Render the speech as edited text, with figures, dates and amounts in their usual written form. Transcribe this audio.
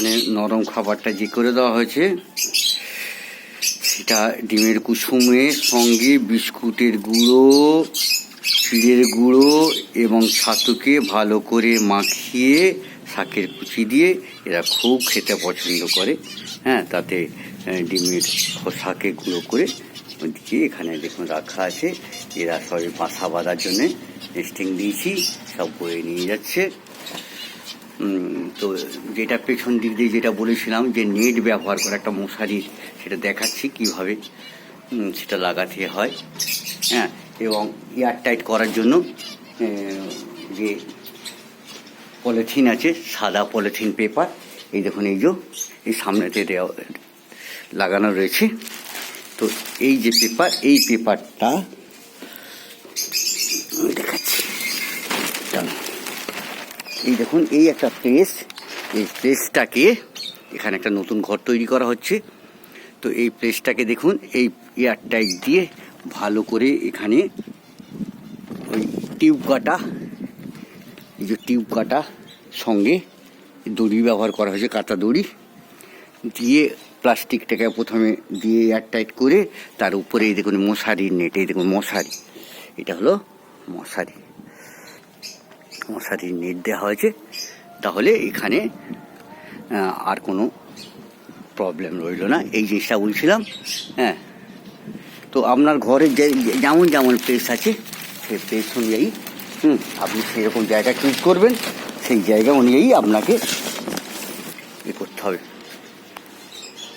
এখানে নরম খাবারটা যে করে দেওয়া হয়েছে সেটা ডিমের কুসুমের সঙ্গে বিস্কুটের গুঁড়ো, চিড়ের গুঁড়ো এবং ছাতুকে ভালো করে মাখিয়ে শাকের কুচি দিয়ে এরা খুব খেতে পছন্দ করে। হ্যাঁ, তাতে ডিমের খোসাকে গুঁড়ো করে ওদিকে এখানে দেখুন রাখা আছে। এরা সবাই বাসা বাঁধার জন্যে নেস্টিং দিয়েছি, সব বয়ে নিয়ে যাচ্ছে। তো যেটা পেছন দিক দিয়ে যেটা বলেছিলাম যে নেট ব্যবহার করা, একটা মশারির, সেটা দেখাচ্ছি কিভাবে সেটা লাগাতে হয়। হ্যাঁ, এবং এয়ার টাইট করার জন্য যে পলিথিন আছে, সাদা পলিথিন পেপার, এই দেখুন এই সামনেতে লাগানো রয়েছে। তো এই যে পেপার, এই পেপারটা দেখাচ্ছি। এই দেখুন, এই একটা প্রেস, এই প্রেসটাকে এখানে একটা নতুন ঘর তৈরি করা হচ্ছে। তো এই প্রেসটাকে দেখুন এই এয়ার টাইট দিয়ে ভালো করে এখানে ওই টিউব কাটা, এই যে টিউব কাটা সঙ্গে দড়ি ব্যবহার করা হয়েছে, কাঁচা দড়ি দিয়ে প্লাস্টিকটাকে প্রথমে দিয়ে এয়ার টাইট করে তার উপরে এই দেখুন মশারির নেট, এই দেখুন মশারি, এটা হলো মশারির নেট দেওয়া হয়েছে। তাহলে এখানে আর কোনো প্রবলেম রইল না, এই জিনিসটা বলছিলাম। হ্যাঁ, তো আপনার ঘরে যেমন যেমন প্লেস আছে সেই প্লেস অনুযায়ী আপনি সেরকম জায়গা চুজ করবেন, সেই জায়গা অনুযায়ী আপনাকে করতে হবে।